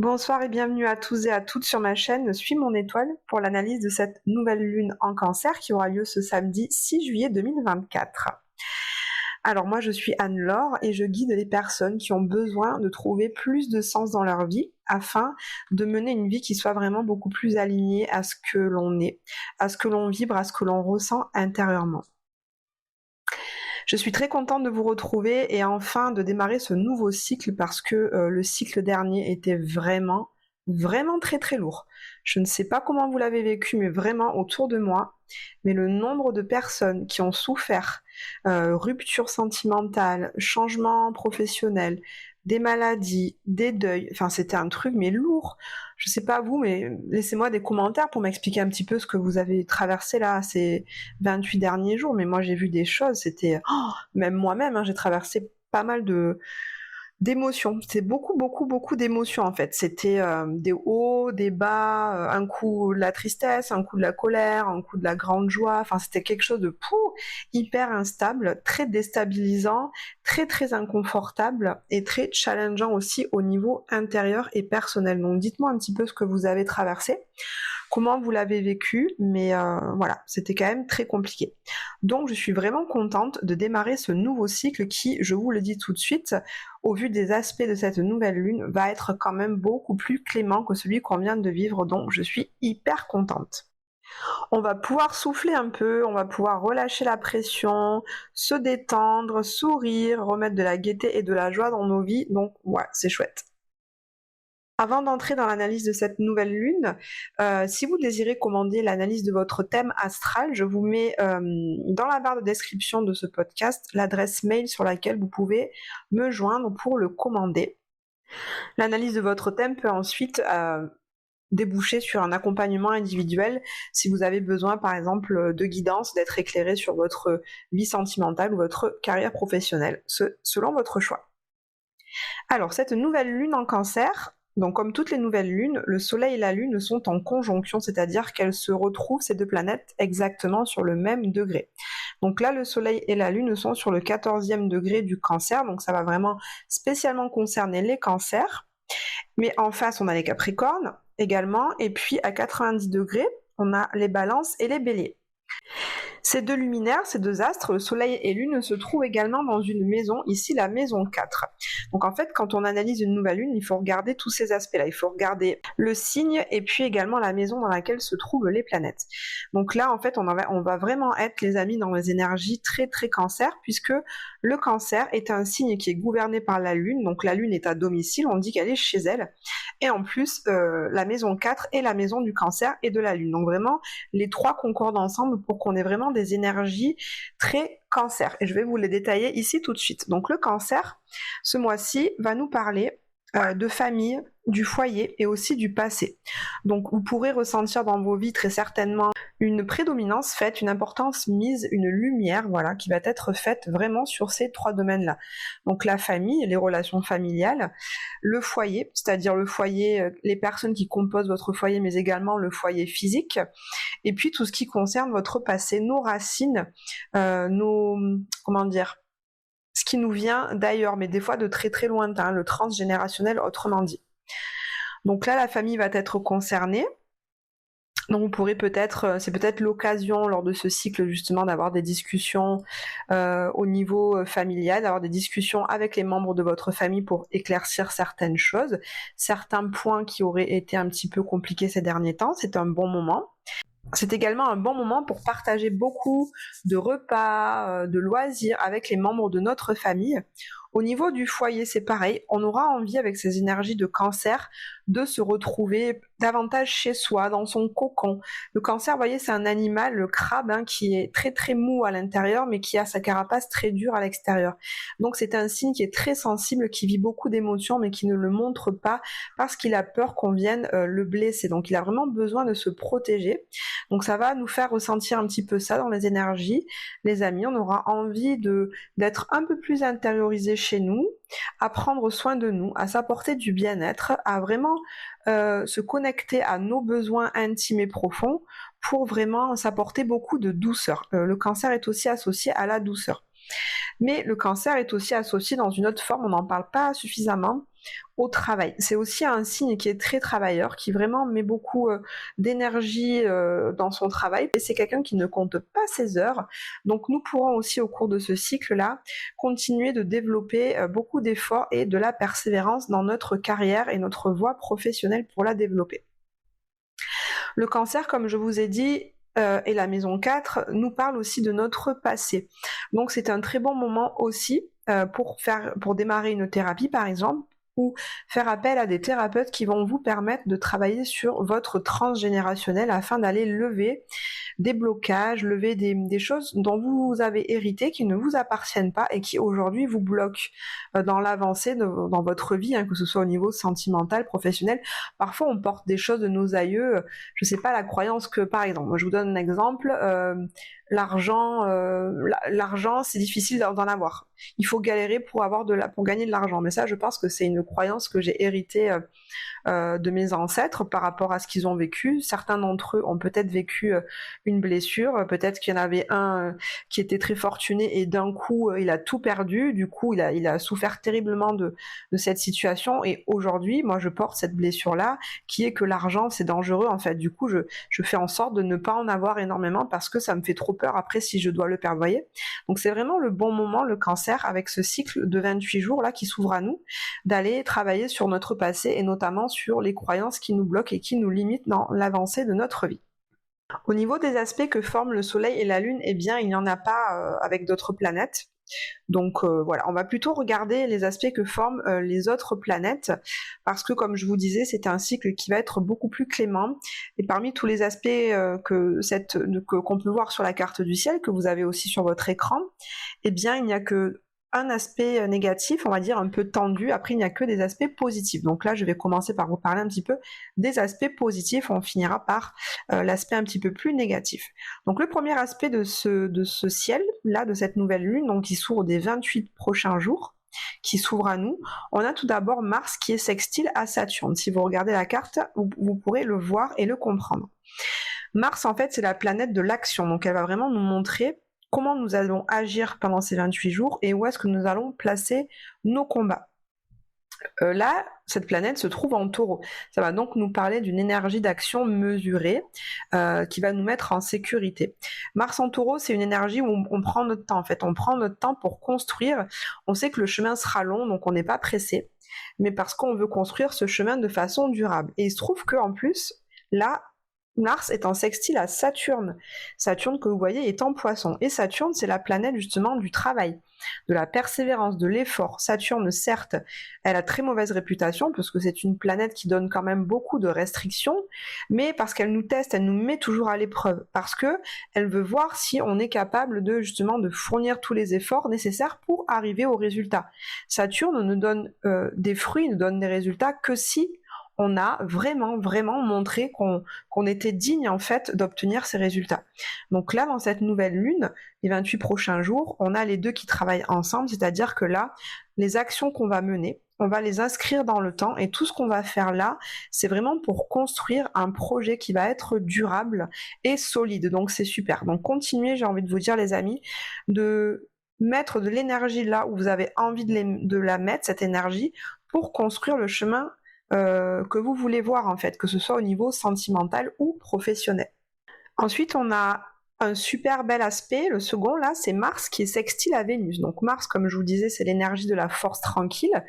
Bonsoir et bienvenue à tous et à toutes sur ma chaîne Suis mon étoile pour l'analyse de cette nouvelle lune en cancer qui aura lieu ce samedi 6 juillet 2024. Alors moi je suis Anne-Laure et je guide les personnes qui ont besoin de trouver plus de sens dans leur vie afin de mener une vie qui soit vraiment beaucoup plus alignée à ce que l'on est, à ce que l'on vibre, à ce que l'on ressent intérieurement. Je suis très contente de vous retrouver et enfin de démarrer ce nouveau cycle parce que le cycle dernier était vraiment très très lourd. Je ne sais pas comment vous l'avez vécu, mais vraiment autour de moi, mais le nombre de personnes qui ont souffert, rupture sentimentale, changement professionnel, des maladies, des deuils, enfin c'était un truc mais lourd. Je sais pas vous, mais laissez-moi des commentaires pour m'expliquer un petit peu ce que vous avez traversé là ces 28 derniers jours. Mais moi j'ai vu des choses, c'était même moi-même, hein, j'ai traversé pas mal d'émotions. C'est beaucoup d'émotions en fait. C'était des hauts, des bas, un coup de la tristesse, un coup de la colère, un coup de la grande joie. Enfin, c'était quelque chose de hyper instable, très déstabilisant, très inconfortable et très challengeant aussi au niveau intérieur et personnel. Donc dites-moi un petit peu ce que vous avez traversé, comment vous l'avez vécu, mais voilà, c'était quand même très compliqué. Donc je suis vraiment contente de démarrer ce nouveau cycle qui, je vous le dis tout de suite, au vu des aspects de cette nouvelle lune, va être quand même beaucoup plus clément que celui qu'on vient de vivre, donc je suis hyper contente. On va pouvoir souffler un peu, on va pouvoir relâcher la pression, se détendre, sourire, remettre de la gaieté et de la joie dans nos vies, donc ouais, c'est chouette. Avant d'entrer dans l'analyse de cette nouvelle lune, si vous désirez commander l'analyse de votre thème astral, je vous mets dans la barre de description de ce podcast l'adresse mail sur laquelle vous pouvez me joindre pour le commander. L'analyse de votre thème peut ensuite déboucher sur un accompagnement individuel si vous avez besoin par exemple de guidance, d'être éclairé sur votre vie sentimentale ou votre carrière professionnelle, selon votre choix. Alors cette nouvelle lune en cancer, donc comme toutes les nouvelles lunes, le soleil et la lune sont en conjonction, c'est-à-dire qu'elles se retrouvent, ces deux planètes, exactement sur le même degré. Donc là, le soleil et la lune sont sur le 14e degré du cancer, donc ça va vraiment spécialement concerner les cancers. Mais en face, on a les capricornes également, et puis à 90 degrés, on a les balances et les béliers. Ces deux luminaires, ces deux astres, le soleil et lune, se trouvent également dans une maison, ici la maison 4. Donc en fait, quand on analyse une nouvelle lune, il faut regarder tous ces aspects-là. Il faut regarder le signe et puis également la maison dans laquelle se trouvent les planètes. Donc là, en fait, on va vraiment être, les amis, dans les énergies très cancer, puisque le cancer est un signe qui est gouverné par la lune. Donc la lune est à domicile, on dit qu'elle est chez elle. Et en plus, la maison 4 est la maison du cancer et de la lune. Donc vraiment, les trois concordent ensemble pour qu'on ait vraiment des énergies très cancer. Et je vais vous les détailler ici tout de suite. Donc le cancer, ce mois-ci, va nous parler de famille, du foyer et aussi du passé. Donc vous pourrez ressentir dans vos vies très certainement une prédominance faite, une importance mise, une lumière, voilà, qui va être faite vraiment sur ces trois domaines-là. Donc la famille, les relations familiales, le foyer, c'est-à-dire le foyer, les personnes qui composent votre foyer, mais également le foyer physique, et puis tout ce qui concerne votre passé, nos racines, ce qui nous vient d'ailleurs, mais des fois de très lointain, le transgénérationnel autrement dit. Donc là, la famille va être concernée. Donc vous pourrez c'est peut-être l'occasion lors de ce cycle justement d'avoir des discussions au niveau familial, d'avoir des discussions avec les membres de votre famille pour éclaircir certaines choses, certains points qui auraient été un petit peu compliqués ces derniers temps. C'est un bon moment. C'est également un bon moment pour partager beaucoup de repas, de loisirs avec les membres de notre famille. Au niveau du foyer, c'est pareil, on aura envie avec ces énergies de cancer de se retrouver davantage chez soi, dans son cocon. Le cancer, vous voyez, c'est un animal, le crabe, hein, qui est très mou à l'intérieur, mais qui a sa carapace très dure à l'extérieur. Donc c'est un signe qui est très sensible, qui vit beaucoup d'émotions, mais qui ne le montre pas parce qu'il a peur qu'on vienne le blesser. Donc il a vraiment besoin de se protéger. Donc ça va nous faire ressentir un petit peu ça dans les énergies. Les amis, on aura envie d'être un peu plus intériorisé chez nous, à prendre soin de nous, à s'apporter du bien-être, à vraiment se connecter à nos besoins intimes et profonds pour vraiment s'apporter beaucoup de douceur. Le cancer est aussi associé à la douceur. Mais le cancer est aussi associé dans une autre forme, on n'en parle pas suffisamment, au travail. C'est aussi un signe qui est très travailleur, qui vraiment met beaucoup d'énergie dans son travail, et c'est quelqu'un qui ne compte pas ses heures. Donc nous pourrons aussi au cours de ce cycle-là continuer de développer beaucoup d'efforts et de la persévérance dans notre carrière et notre voie professionnelle pour la développer. Le cancer, comme je vous ai dit, et la maison 4 nous parle aussi de notre passé. Donc c'est un très bon moment aussi pour démarrer une thérapie par exemple, ou faire appel à des thérapeutes qui vont vous permettre de travailler sur votre transgénérationnel afin d'aller lever des blocages, lever des choses dont vous avez hérité, qui ne vous appartiennent pas et qui aujourd'hui vous bloquent dans l'avancée dans votre vie, hein, que ce soit au niveau sentimental, professionnel. Parfois on porte des choses de nos aïeux, je sais pas, la croyance que, par exemple, moi je vous donne un exemple, l'argent c'est difficile d'en avoir. Il faut galérer pour gagner de l'argent. Mais ça, je pense que c'est une croyance que j'ai héritée de mes ancêtres par rapport à ce qu'ils ont vécu. Certains d'entre eux ont peut-être vécu une blessure, peut-être qu'il y en avait un qui était très fortuné et d'un coup il a tout perdu, du coup il a souffert terriblement de cette situation, et aujourd'hui moi je porte cette blessure-là qui est que l'argent c'est dangereux en fait. Du coup je fais en sorte de ne pas en avoir énormément parce que ça me fait trop peur après si je dois le perdre, voyez. Donc c'est vraiment le bon moment, le cancer, avec ce cycle de 28 jours là qui s'ouvre à nous, d'aller travailler sur notre passé et notamment sur les croyances qui nous bloquent et qui nous limitent dans l'avancée de notre vie. Au niveau des aspects que forment le Soleil et la Lune, eh bien il n'y en a pas avec d'autres planètes. Donc voilà, on va plutôt regarder les aspects que forment les autres planètes, parce que comme je vous disais, c'est un cycle qui va être beaucoup plus clément, et parmi tous les aspects qu'on peut voir sur la carte du ciel, que vous avez aussi sur votre écran, eh bien il n'y a que un aspect négatif, on va dire un peu tendu. Après il n'y a que des aspects positifs. Donc là je vais commencer par vous parler un petit peu des aspects positifs, on finira par l'aspect un petit peu plus négatif. Donc le premier aspect de ce ciel là, de cette nouvelle lune, donc qui s'ouvre des 28 prochains jours, qui s'ouvre à nous, on a tout d'abord Mars qui est sextile à Saturne. Si vous regardez la carte, vous pourrez le voir et le comprendre. Mars en fait c'est la planète de l'action, donc elle va vraiment nous montrer comment nous allons agir pendant ces 28 jours et où est-ce que nous allons placer nos combats. Là, cette planète se trouve en Taureau. Ça va donc nous parler d'une énergie d'action mesurée qui va nous mettre en sécurité. Mars en Taureau, c'est une énergie où on prend notre temps. En fait, on prend notre temps pour construire. On sait que le chemin sera long, donc on n'est pas pressé, mais parce qu'on veut construire ce chemin de façon durable. Et il se trouve qu'en plus, là, Mars est en sextile à Saturne. Saturne, que vous voyez, est en Poisson. Et Saturne, c'est la planète justement du travail, de la persévérance, de l'effort. Saturne, certes, elle a très mauvaise réputation parce que c'est une planète qui donne quand même beaucoup de restrictions, mais parce qu'elle nous teste, elle nous met toujours à l'épreuve, parce que elle veut voir si on est capable de justement de fournir tous les efforts nécessaires pour arriver au résultat. Saturne nous donne des fruits, nous donne des résultats que si on a vraiment montré qu'on était digne en fait d'obtenir ces résultats. Donc là, dans cette nouvelle lune, les 28 prochains jours, on a les deux qui travaillent ensemble, c'est-à-dire que là, les actions qu'on va mener, on va les inscrire dans le temps, et tout ce qu'on va faire là, c'est vraiment pour construire un projet qui va être durable et solide. Donc c'est super. Donc continuez, j'ai envie de vous dire les amis, de mettre de l'énergie là où vous avez envie de la mettre, cette énergie, pour construire le chemin que vous voulez voir en fait, que ce soit au niveau sentimental ou professionnel. Ensuite, on a un super bel aspect, le second là, c'est Mars qui est sextile à Vénus. Donc Mars, comme je vous disais, c'est l'énergie de la force tranquille.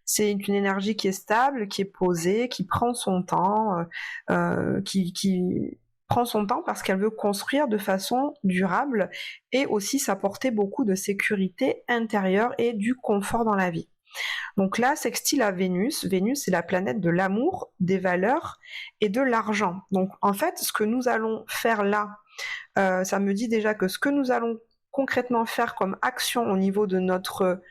C'est une énergie qui est stable, qui est posée, qui prend son temps, qui prend son temps parce qu'elle veut construire de façon durable et aussi s'apporter beaucoup de sécurité intérieure et du confort dans la vie. Donc là, sextile à Vénus. Vénus, c'est la planète de l'amour, des valeurs et de l'argent. Donc en fait, ce que nous allons faire là, ça me dit déjà que ce que nous allons concrètement faire comme action au niveau de notre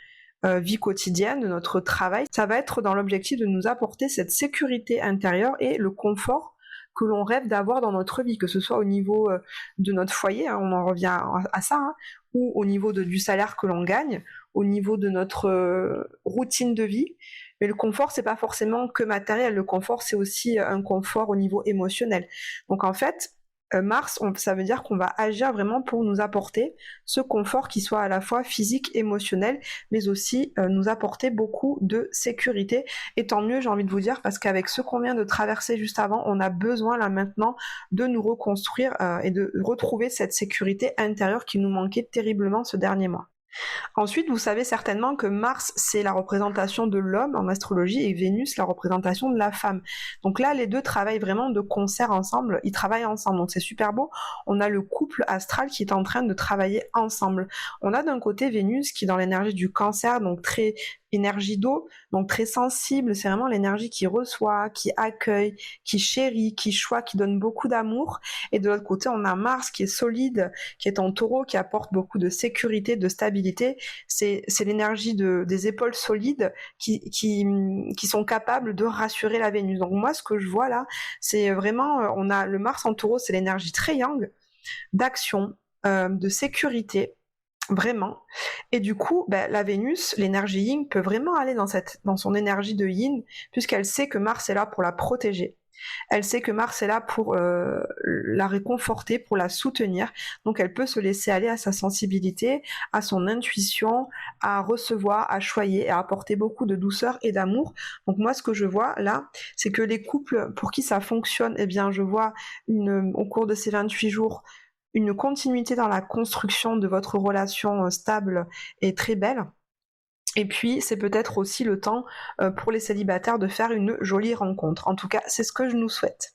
vie quotidienne, de notre travail, ça va être dans l'objectif de nous apporter cette sécurité intérieure et le confort que l'on rêve d'avoir dans notre vie, que ce soit au niveau de notre foyer, hein, on en revient à ça, hein, ou au niveau du salaire que l'on gagne, au niveau de notre routine de vie. Mais le confort, c'est pas forcément que matériel, le confort, c'est aussi un confort au niveau émotionnel. Donc en fait, Mars, ça veut dire qu'on va agir vraiment pour nous apporter ce confort qui soit à la fois physique, émotionnel, mais aussi nous apporter beaucoup de sécurité. Et tant mieux, j'ai envie de vous dire, parce qu'avec ce qu'on vient de traverser juste avant, on a besoin là maintenant de nous reconstruire et de retrouver cette sécurité intérieure qui nous manquait terriblement ce dernier mois. Ensuite, vous savez certainement que Mars, c'est la représentation de l'homme en astrologie et Vénus, la représentation de la femme. Donc là, les deux travaillent vraiment de concert ensemble, ils travaillent ensemble, donc c'est super beau. On a le couple astral qui est en train de travailler ensemble. On a d'un côté Vénus qui est dans l'énergie du Cancer, donc très énergie d'eau, donc très sensible, c'est vraiment l'énergie qui reçoit, qui accueille, qui chérit, qui choisit, qui donne beaucoup d'amour. Et de l'autre côté, on a Mars qui est solide, qui est en taureau, qui apporte beaucoup de sécurité, de stabilité. C'est l'énergie des épaules solides qui sont capables de rassurer la Vénus. Donc moi, ce que je vois là, c'est vraiment, on a le Mars en taureau, c'est l'énergie très yang, d'action, de sécurité, vraiment. Et du coup, la Vénus, l'énergie yin, peut vraiment aller dans son énergie de yin, puisqu'elle sait que Mars est là pour la protéger. Elle sait que Mars est là pour la réconforter, pour la soutenir. Donc elle peut se laisser aller à sa sensibilité, à son intuition, à recevoir, à choyer, à apporter beaucoup de douceur et d'amour. Donc moi, ce que je vois là, c'est que les couples pour qui ça fonctionne, eh bien, je vois au cours de ces 28 jours, une continuité dans la construction de votre relation stable et très belle. Et puis, c'est peut-être aussi le temps pour les célibataires de faire une jolie rencontre. En tout cas, c'est ce que je nous souhaite.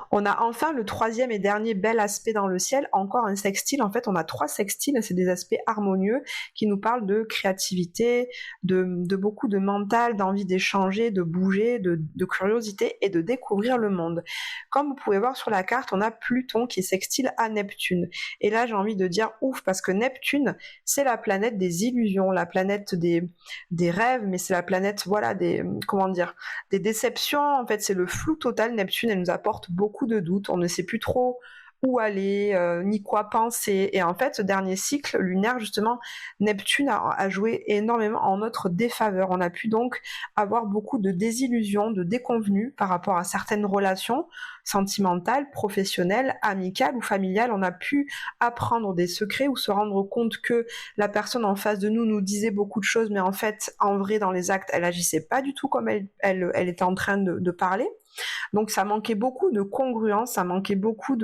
On a enfin le troisième et dernier bel aspect dans le ciel, encore un sextile. En fait, on a 3 sextiles, c'est des aspects harmonieux qui nous parlent de créativité, de beaucoup de mental, d'envie d'échanger, de bouger, de curiosité et de découvrir le monde. Comme vous pouvez voir sur la carte, on a Pluton qui est sextile à Neptune. Et là, j'ai envie de dire ouf, parce que Neptune, c'est la planète des illusions, la planète des rêves, mais c'est la planète, voilà, des déceptions. En fait, c'est le flou total. Neptune, elle nous apporte beaucoup de doutes, on ne sait plus trop où aller, ni quoi penser. Et en fait, ce dernier cycle lunaire, justement, Neptune a joué énormément en notre défaveur. On a pu donc avoir beaucoup de désillusions, de déconvenues par rapport à certaines relations sentimentales, professionnelles, amicales ou familiales. On a pu apprendre des secrets ou se rendre compte que la personne en face de nous disait beaucoup de choses, mais en fait, en vrai, dans les actes, elle agissait pas du tout comme elle était en train de parler. Donc ça manquait beaucoup de congruence, ça manquait beaucoup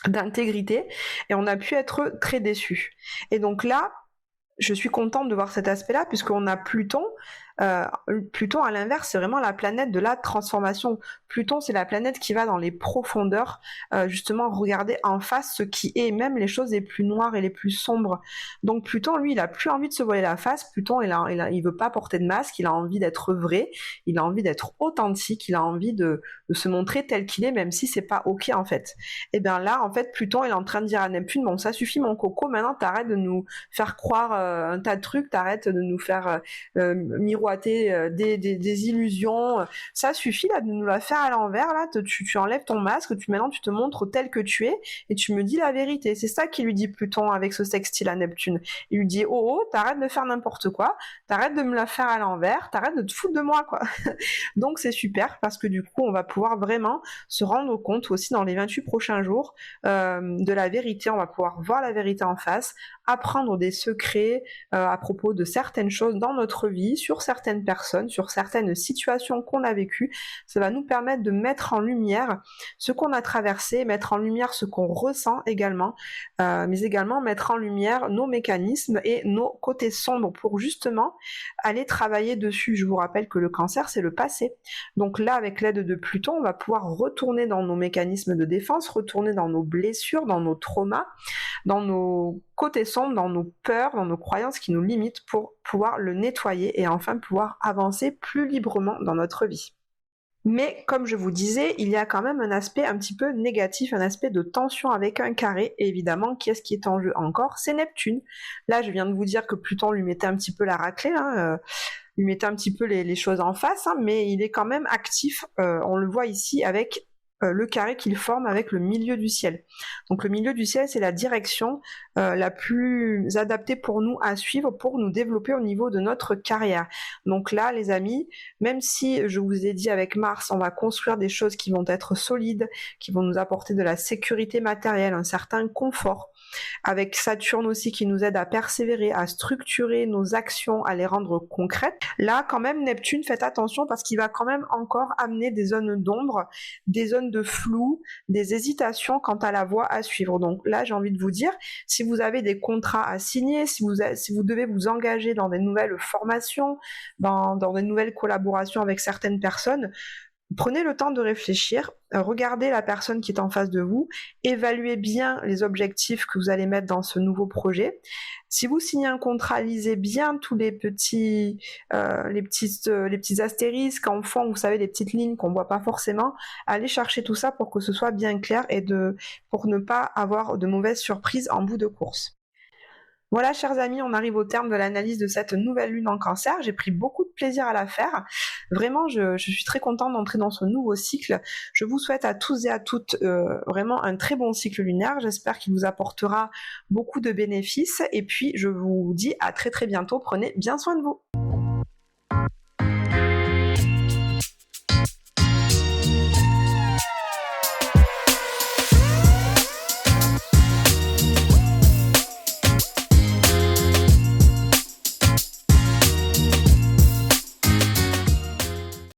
d'intégrité, et on a pu être très déçus. Et donc là, je suis contente de voir cet aspect-là, puisqu'on a Pluton. Pluton, à l'inverse, c'est vraiment la planète de la transformation. Pluton, c'est la planète qui va dans les profondeurs, justement regarder en face ce qui est, même les choses les plus noires et les plus sombres. Donc Pluton, lui, il a plus envie de se voiler la face. Pluton, il veut pas porter de masque, il a envie d'être vrai, il a envie d'être authentique, il a envie de se montrer tel qu'il est, même si c'est pas ok en fait. Et bien là, en fait, Pluton, il est en train de dire à Neptune, bon, ça suffit mon coco, maintenant t'arrêtes de nous faire croire un tas de trucs, t'arrêtes de nous faire miroiter des illusions. Ça suffit là de nous la faire à l'envers. Là, tu enlèves ton masque, maintenant tu te montres tel que tu es et tu me dis la vérité. C'est ça qu'il lui dit Pluton avec ce sextile à Neptune. Il lui dit oh, t'arrêtes de faire n'importe quoi, t'arrêtes de me la faire à l'envers, t'arrêtes de te foutre de moi quoi. Donc c'est super parce que du coup on va pouvoir vraiment se rendre compte aussi dans les 28 prochains jours de la vérité. On va pouvoir voir la vérité en face, apprendre des secrets à propos de certaines choses dans notre vie, sur certaines personnes, sur certaines situations qu'on a vécues. Ça va nous permettre de mettre en lumière ce qu'on a traversé, mettre en lumière ce qu'on ressent également, mais également mettre en lumière nos mécanismes et nos côtés sombres pour justement aller travailler dessus. Je vous rappelle que le cancer, c'est le passé. Donc là, avec l'aide de Pluton, on va pouvoir retourner dans nos mécanismes de défense, retourner dans nos blessures, dans nos traumas, dans nos côtés sombres, dans nos peurs, dans nos croyances qui nous limitent pour pouvoir le nettoyer et enfin pouvoir avancer plus librement dans notre vie. Mais comme je vous disais, il y a quand même un aspect un petit peu négatif, un aspect de tension avec un carré, et évidemment, qui est-ce qui est en jeu encore? C'est Neptune. Là, je viens de vous dire que Pluton lui mettait un petit peu la raclée, lui mettait un petit peu les choses en face, mais il est quand même actif, on le voit ici avec le carré qu'il forme avec le milieu du ciel. Donc le milieu du ciel, c'est la direction la plus adaptée pour nous à suivre pour nous développer au niveau de notre carrière. Donc là, les amis, même si je vous ai dit avec Mars, on va construire des choses qui vont être solides, qui vont nous apporter de la sécurité matérielle, un certain confort, avec Saturne aussi qui nous aide à persévérer, à structurer nos actions, à les rendre concrètes. Là, quand même, Neptune, faites attention parce qu'il va quand même encore amener des zones d'ombre, des zones de flou, des hésitations quant à la voie à suivre. Donc là, j'ai envie de vous dire, si vous avez des contrats à signer, si vous devez vous engager dans des nouvelles formations, dans des nouvelles collaborations avec certaines personnes, prenez le temps de réfléchir, regardez la personne qui est en face de vous, évaluez bien les objectifs que vous allez mettre dans ce nouveau projet. Si vous signez un contrat, lisez bien tous les petits astérisques en fond, vous savez, les petites lignes qu'on voit pas forcément. Allez chercher tout ça pour que ce soit bien clair et pour ne pas avoir de mauvaises surprises en bout de course. Voilà, chers amis, on arrive au terme de l'analyse de cette nouvelle lune en Cancer. J'ai pris beaucoup de plaisir à la faire. Vraiment, je suis très contente d'entrer dans ce nouveau cycle. Je vous souhaite à tous et à toutes vraiment un très bon cycle lunaire. J'espère qu'il vous apportera beaucoup de bénéfices. Et puis, je vous dis à très très bientôt. Prenez bien soin de vous.